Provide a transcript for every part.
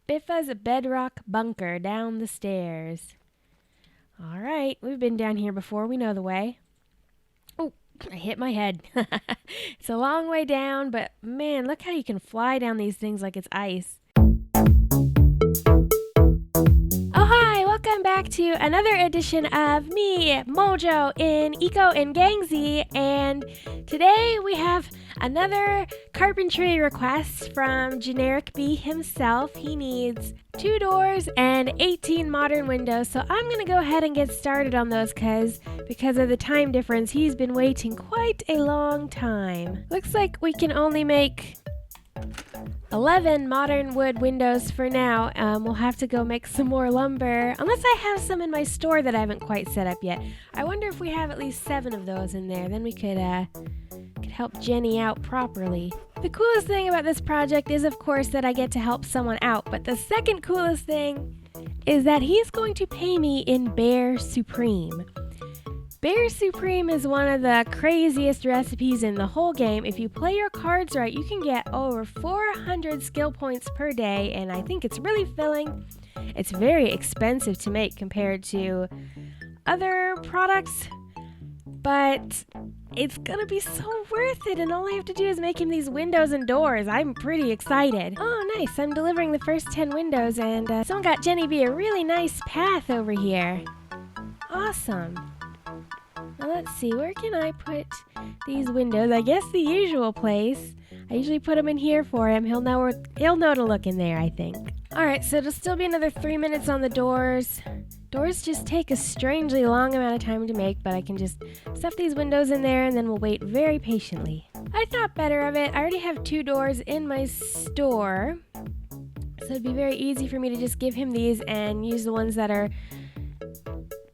Biffa's bedrock bunker down the stairs. All right, we've been down here before. We know the way. Oh, I hit my head. It's a long way down, but man, look how you can fly down these things like it's ice. Oh, hi, welcome back to another edition of me, Mojo, in ECO and GangZ, and today we have another carpentry request from GenerikB himself. He needs 2 doors and 18 modern windows, so I'm going to go ahead and get started on those because of the time difference, he's been waiting quite a long time. Looks like we can only make 11 modern wood windows for now. We'll have to go make some more lumber, unless I have some in my store that I haven't quite set up yet. I wonder if we have at least 7 of those in there, then we could help Jenny out properly. The coolest thing about this project is, of course, that I get to help someone out, but the second coolest thing is that he's going to pay me in Bear Supreme. Bear Supreme is one of the craziest recipes in the whole game. If you play your cards right, you can get over 400 skill points per day, and I think it's really filling. It's very expensive to make compared to other products, but it's gonna be so worth it, and all I have to do is make him these windows and doors. I'm pretty excited. Oh, nice. I'm delivering the first 10 windows, and someone got GenerikB a really nice path over here. Awesome. Now let's see, where can I put these windows? I guess the usual place. I usually put them in here for him. He'll know to look in there, I think. Alright, so it'll still be another 3 minutes on the doors. Doors just take a strangely long amount of time to make, but I can just stuff these windows in there and then we'll wait very patiently. I thought better of it. I already have 2 doors in my store, so it'd be very easy for me to just give him these and use the ones that are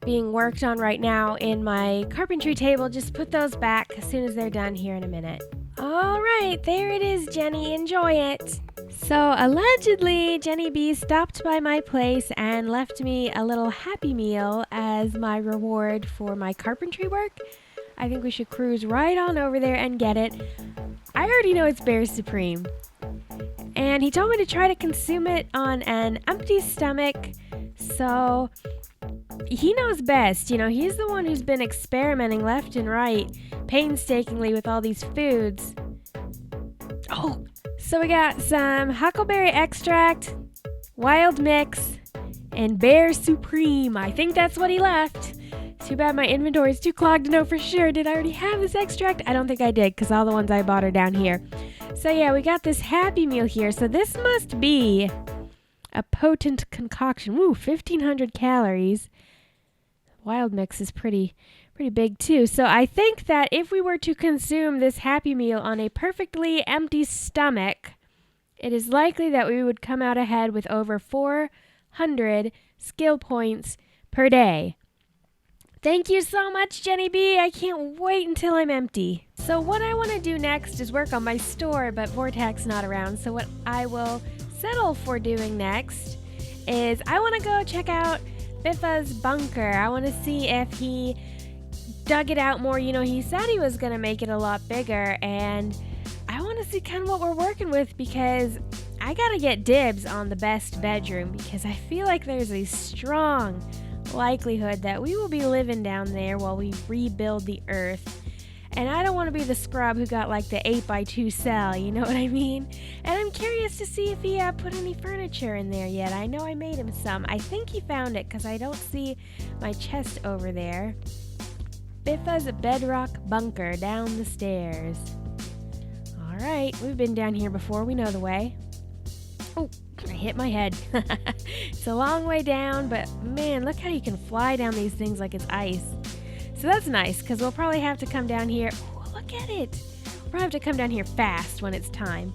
being worked on right now in my carpentry table. Just put those back as soon as they're done here in a minute. All right, there it is, Jenny. Enjoy it. So allegedly, GenerikB stopped by my place and left me a little Happy Meal as my reward for my carpentry work. I think we should cruise right on over there and get it. I already know it's Bear Supreme. And he told me to try to consume it on an empty stomach, so he knows best. You know, he's the one who's been experimenting left and right, painstakingly with all these foods. Oh, so we got some huckleberry extract, wild mix, and Bear Supreme. I think that's what he left. Too bad my inventory is too clogged to know for sure. Did I already have this extract? I don't think I did, because all the ones I bought are down here. So yeah, we got this Happy Meal here. So this must be a potent concoction. Woo, 1,500 calories. Wild mix is pretty big too. So I think that if we were to consume this Happy Meal on a perfectly empty stomach, it is likely that we would come out ahead with over 400 skill points per day. Thank you so much, GenerikB. I can't wait until I'm empty. So what I want to do next is work on my store, but Vortac's not around. So what I will settle for doing next is I want to go check out Biffa's bunker. I want to see if he dug it out more. You know, he said he was going to make it a lot bigger, and I want to see kind of what we're working with, because I got to get dibs on the best bedroom, because I feel like there's a strong likelihood that we will be living down there while we rebuild the earth. And I don't want to be the scrub who got like the 8x2 cell, you know what I mean? And I'm curious to see if he put any furniture in there yet. I know I made him some. I think he found it, because I don't see my chest over there. Biffa's bedrock bunker down the stairs. Alright, we've been down here before. We know the way. Oh, I hit my head. It's a long way down, but man, look how you can fly down these things like it's ice. So that's nice, because we'll probably have to come down here. Oh, look at it. We'll probably have to come down here fast when it's time.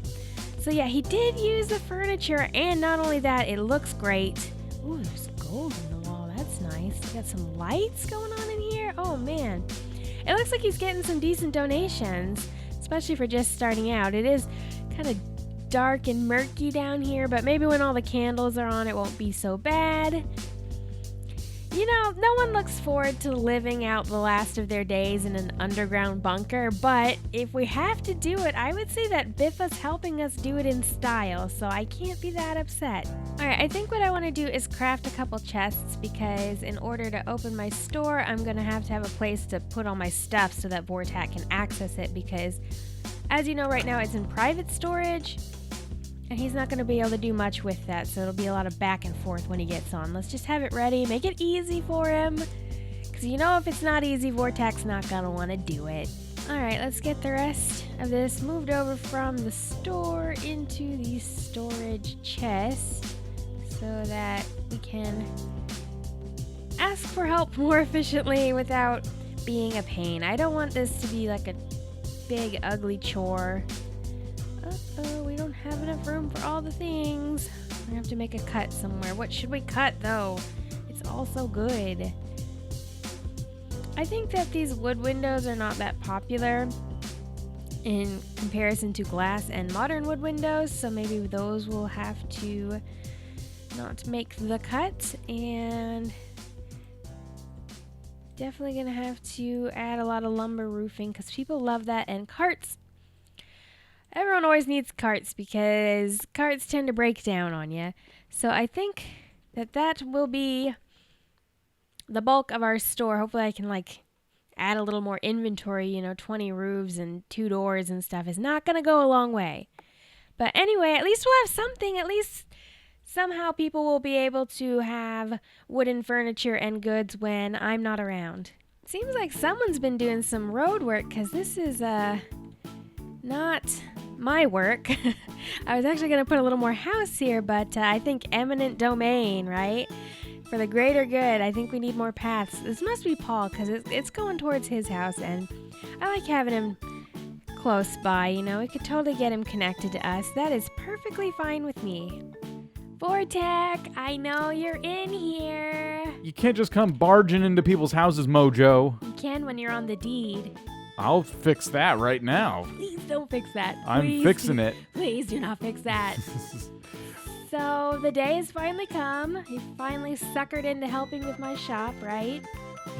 So yeah, he did use the furniture, and not only that, it looks great. Ooh, there's gold in the wall. That's nice. We got some lights going on in here. Oh man. It looks like he's getting some decent donations, especially for just starting out. It is kind of dark and murky down here, but maybe when all the candles are on, it won't be so bad. You know, no one looks forward to living out the last of their days in an underground bunker, but if we have to do it, I would say that Biffa's helping us do it in style, so I can't be that upset. Alright, I think what I want to do is craft a couple chests, because in order to open my store, I'm going to have a place to put all my stuff so that Vortak can access it, because as you know, right now it's in private storage. And he's not going to be able to do much with that, so it'll be a lot of back and forth when he gets on. Let's just have it ready, make it easy for him. Because you know if it's not easy, Vortak's not going to want to do it. Alright, let's get the rest of this moved over from the store into the storage chest so that we can ask for help more efficiently without being a pain. I don't want this to be like a big, ugly chore. Uh-oh, we don't have enough room for all the things. We have to make a cut somewhere. What should we cut, though? It's all so good. I think that these wood windows are not that popular in comparison to glass and modern wood windows, so maybe those will have to not make the cut, and definitely gonna have to add a lot of lumber roofing because people love that, and carts. Everyone always needs carts because carts tend to break down on you. So I think that will be the bulk of our store. Hopefully I can add a little more inventory, 20 roofs and 2 doors and stuff is not going to go a long way. But anyway, at least we'll have something. At least somehow people will be able to have wooden furniture and goods when I'm not around. Seems like someone's been doing some road work because this is not my work. I was actually going to put a little more house here, but I think eminent domain, right? For the greater good, I think we need more paths. This must be Paul, because it's going towards his house, and I like having him close by, We could totally get him connected to us. That is perfectly fine with me. Vortak, I know you're in here. You can't just come barging into people's houses, Mojo. You can when you're on the deed. I'll fix that right now. Please don't fix that. I'm fixing it. Please do not fix that. So the day has finally come. You finally suckered into helping with my shop, right?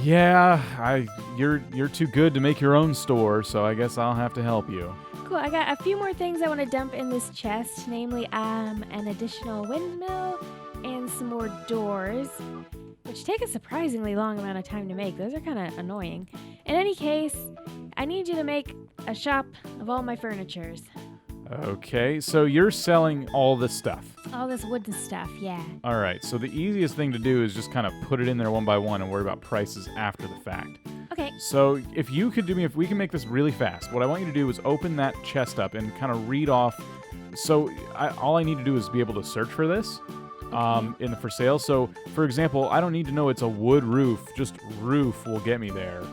Yeah, you're too good to make your own store, so I guess I'll have to help you. Cool. I got a few more things I want to dump in this chest, namely an additional windmill and some more doors, which take a surprisingly long amount of time to make. Those are kind of annoying. In any case, I need you to make a shop of all my furnitures. Okay, so you're selling all this stuff. All this wooden stuff, yeah. All right, so the easiest thing to do is just kind of put it in there one by one and worry about prices after the fact. Okay. So if we can make this really fast, what I want you to do is open that chest up and kind of read off. So all I need to do is be able to search for this in the for sale. So, for example, I don't need to know it's a wood roof. Just roof will get me there.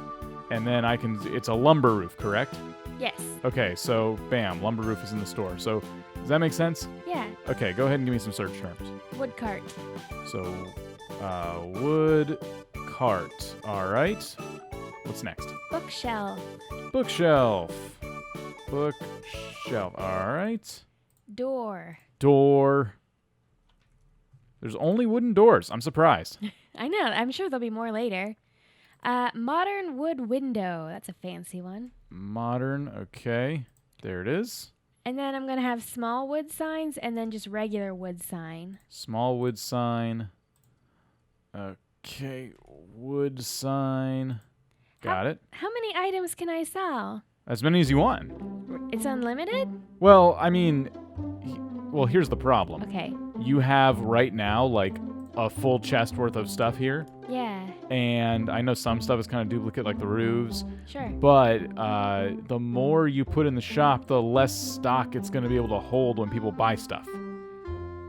And then it's a lumber roof, correct? Yes. Okay, so bam, lumber roof is in the store. So does that make sense? Yeah. Okay, go ahead and give me some search terms. Wood cart. So, wood cart. All right. What's next? Bookshelf. Bookshelf. Bookshelf. All right. Door. Door. There's only wooden doors. I'm surprised. I know. I'm sure there'll be more later. Modern wood window. That's a fancy one. Modern. Okay. There it is. And then I'm going to have small wood signs and then just regular wood sign. Small wood sign. Okay. Wood sign. Got it. How many items can I sell? As many as you want. It's unlimited? Well, I mean, here's the problem. Okay. You have right now a full chest worth of stuff here. Yeah. And I know some stuff is kind of duplicate, like the roofs. Sure. But the more you put in the shop, the less stock it's going to be able to hold when people buy stuff.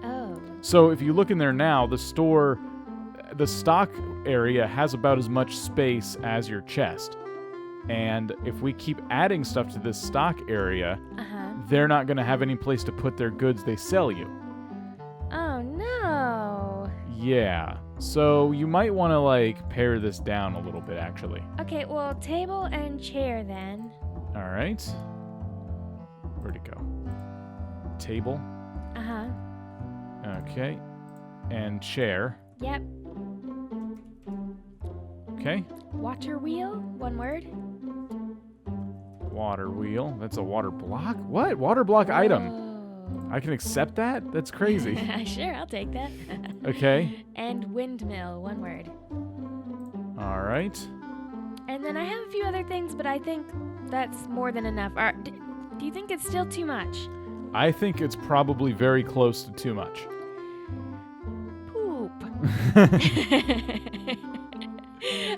Oh. So if you look in there now, the stock area has about as much space as your chest. And if we keep adding stuff to this stock area, they're not going to have any place to put their goods they sell you. Oh, no. Yeah. So you might want to pare this down a little bit, actually. Okay, well, table and chair then. All right. Where'd it go? Table. Okay. And chair. Yep. Okay. Water wheel, one word. Water wheel. That's a water block? What? Water block item. Whoa. I can accept that? That's crazy. Sure, I'll take that. Okay. And windmill, one word. All right. And then I have a few other things, but I think that's more than enough. Do you think it's still too much? I think it's probably very close to too much. Poop.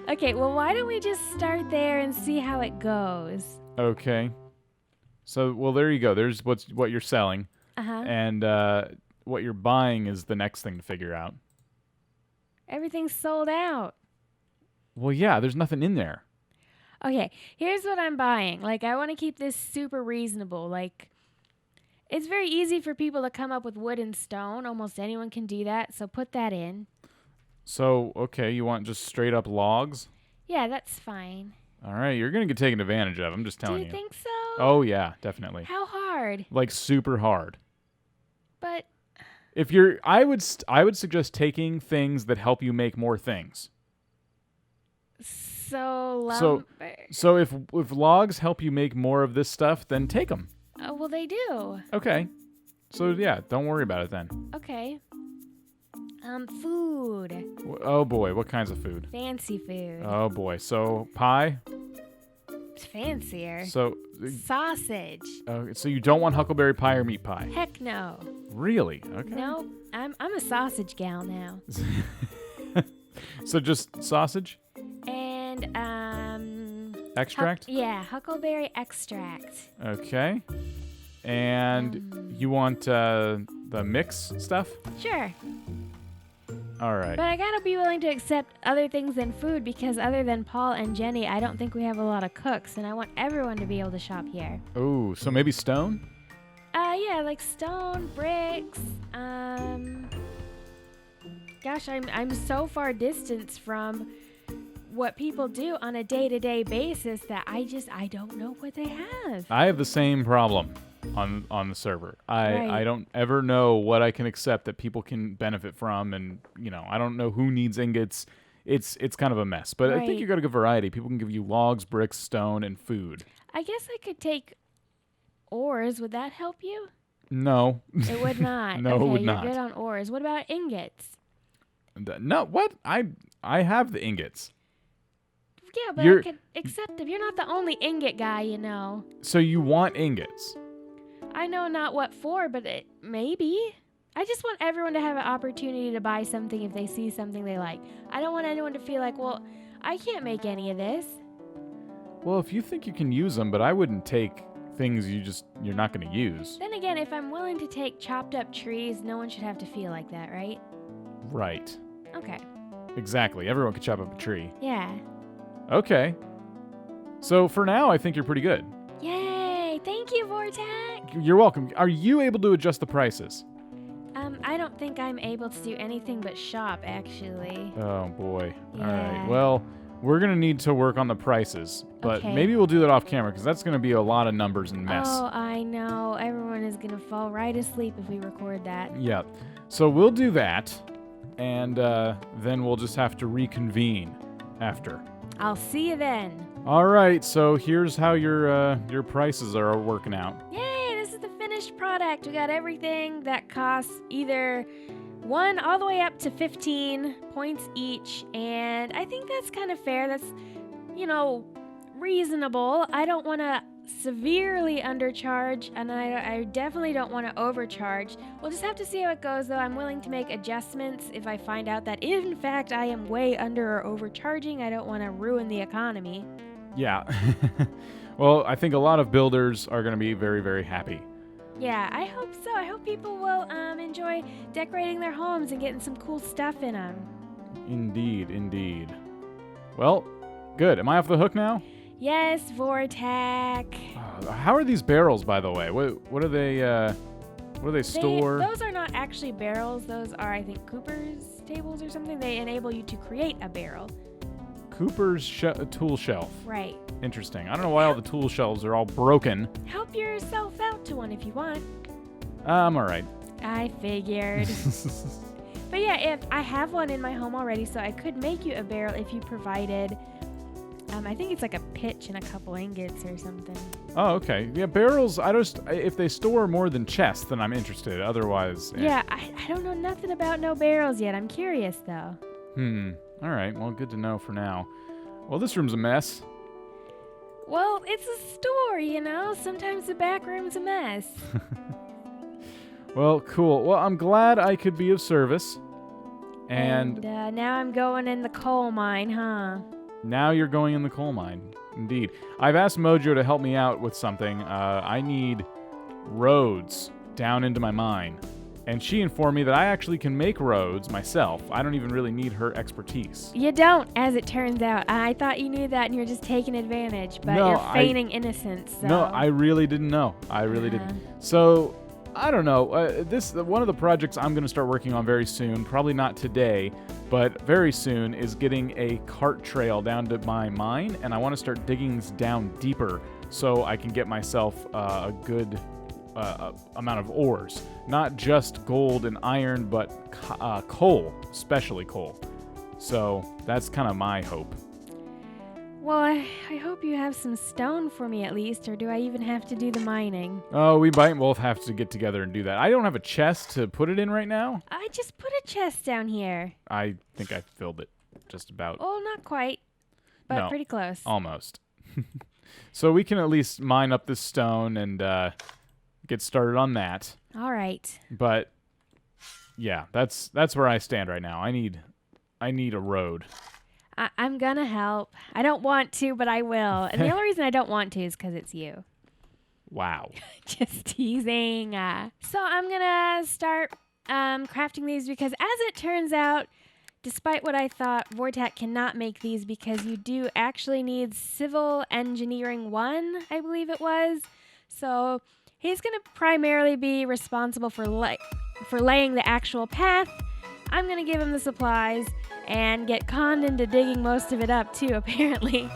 Okay, well, why don't we just start there and see how it goes? Okay. So, well, there you go. There's what you're selling. Uh-huh. And what you're buying is the next thing to figure out. Everything's sold out. Well, yeah, there's nothing in there. Okay, here's what I'm buying. Like, I want to keep this super reasonable. Like, it's very easy for people to come up with wood and stone. Almost anyone can do that, so put that in. So, okay, you want just straight up logs? Yeah, that's fine. All right, you're going to get taken advantage of. I'm just telling Do you think so? Oh, yeah, definitely. How hard? Like super hard. But If you're I would suggest taking things that help you make more things. so So if logs help you make more of this stuff, then take them. well, they do. Okay. So yeah, don't worry about it then. Okay. Food. Oh boy, what kinds of food? Fancy food. Oh boy, so pie. Fancier. So Sausage. you don't want huckleberry pie or meat pie? Heck no. Really? Okay. No, I'm a sausage gal now. So just sausage And extract. Huckleberry extract. Okay. And you want the mix stuff? Sure. All right. But I gotta be willing to accept other things than food because other than Paul and Jenny, I don't think we have a lot of cooks, and I want everyone to be able to shop here. Oh, so maybe stone? Yeah, like stone, bricks. Gosh, I'm so far distanced from what people do on a day-to-day basis that I don't know what they have. I have the same problem on the server. Right. I don't ever know what I can accept that people can benefit from, and I don't know who needs ingots. It's kind of a mess. But I think Right. you got a good variety. People can give you logs, bricks, stone, and food. I guess I could take ores. Would that help you? No. It would not. No, it okay, would you're not. good on ores. What about ingots? No, what? I have the ingots. Yeah, but I could accept them. You're not the only ingot guy, you know. So you want ingots? I know not what for, but maybe. I just want everyone to have an opportunity to buy something if they see something they like. I don't want anyone to feel like, well, I can't make any of this. Well, if you think you can use them, but I wouldn't take things you're not going to use. Then again, if I'm willing to take chopped up trees, no one should have to feel like that, right? Right. Okay. Exactly. Everyone could chop up a tree. Yeah. Okay. So for now, I think you're pretty good. Yay! Thank you, Vortex! You're welcome. Are you able to adjust the prices? I don't think I'm able to do anything but shop, actually. Oh, boy. Yeah. All right. Well, we're going to need to work on the prices, but Okay. maybe we'll do that off camera because that's going to be a lot of numbers and mess. Oh, I know. Everyone is going to fall right asleep if we record that. Yeah. So we'll do that, and then we'll just have to reconvene after. I'll see you then. All right. So here's how your prices are working out. Yay, this is the finished product. We got everything that costs either 1 all the way up to 15 points each, and I think that's kind of fair. That's, reasonable. I don't want to severely undercharge, and I definitely don't want to overcharge. We'll just have to see how it goes, though. I'm willing to make adjustments if I find out that, in fact, I am way under or overcharging. I don't want to ruin the economy. Yeah. Well, I think a lot of builders are going to be very, very happy. Yeah, I hope so. I hope people will enjoy decorating their homes and getting some cool stuff in them. Indeed, indeed. Well, good. Am I off the hook now? Yes, Vortex. How are these barrels, by the way? What do they store? Those are not actually barrels. Those are, I think, Cooper's tables or something. They enable you to create a barrel. Cooper's tool shelf. Right. Interesting. I don't know why all the tool shelves are all broken. Help yourself out to one if you want. I'm all right. I figured. But yeah, if I have one in my home already, so I could make you a barrel if you provided. I think it's like a pitch and a couple ingots or something. Oh, okay. Yeah, barrels, if they store more than chests, then I'm interested. Otherwise, Yeah, I don't know nothing about no barrels yet. I'm curious, though. All right. Well, good to know for now. Well, this room's a mess. Well, it's a store, you know? Sometimes the back room's a mess. Well, cool. Well, I'm glad I could be of service. And now I'm going in the coal mine, huh? Now you're going in the coal mine. Indeed. I've asked Mojo to help me out with something. I need roads down into my mine. And she informed me that I actually can make roads myself. I don't even really need her expertise. You don't, as it turns out. I thought you knew that and you're just taking advantage, but No, you're feigning innocence. So. No, I really didn't know. I really didn't. So, I don't know. One of the projects I'm going to start working on very soon, probably not today, but very soon, is getting a cart trail down to my mine, and I want to start digging down deeper so I can get myself a good amount of ores. Not just gold and iron, but coal, especially coal. So that's kind of my hope. Well, I hope you have some stone for me at least, or do I even have to do the mining? Oh, we might both have to get together and do that. I don't have a chest to put it in right now. I just put a chest down here. I think I filled it just about. Oh, not quite, but No, pretty close. Almost. So we can at least mine up this stone and get started on that. All right. But yeah, that's where I stand right now. I need a road. I'm gonna help. I don't want to, but I will. And the only reason I don't want to is because it's you. Wow. Just teasing. So I'm gonna start crafting these because, as it turns out, despite what I thought, Vortak cannot make these because you do actually need Civil Engineering 1, I believe it was. So he's gonna primarily be responsible for laying the actual path. I'm gonna give him the supplies and get conned into digging most of it up too, apparently.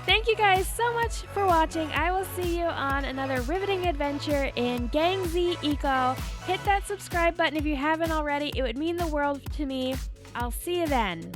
Thank you guys so much for watching. I will see you on another riveting adventure in GangZ Eco. Hit that subscribe button if you haven't already. It would mean the world to me. I'll see you then.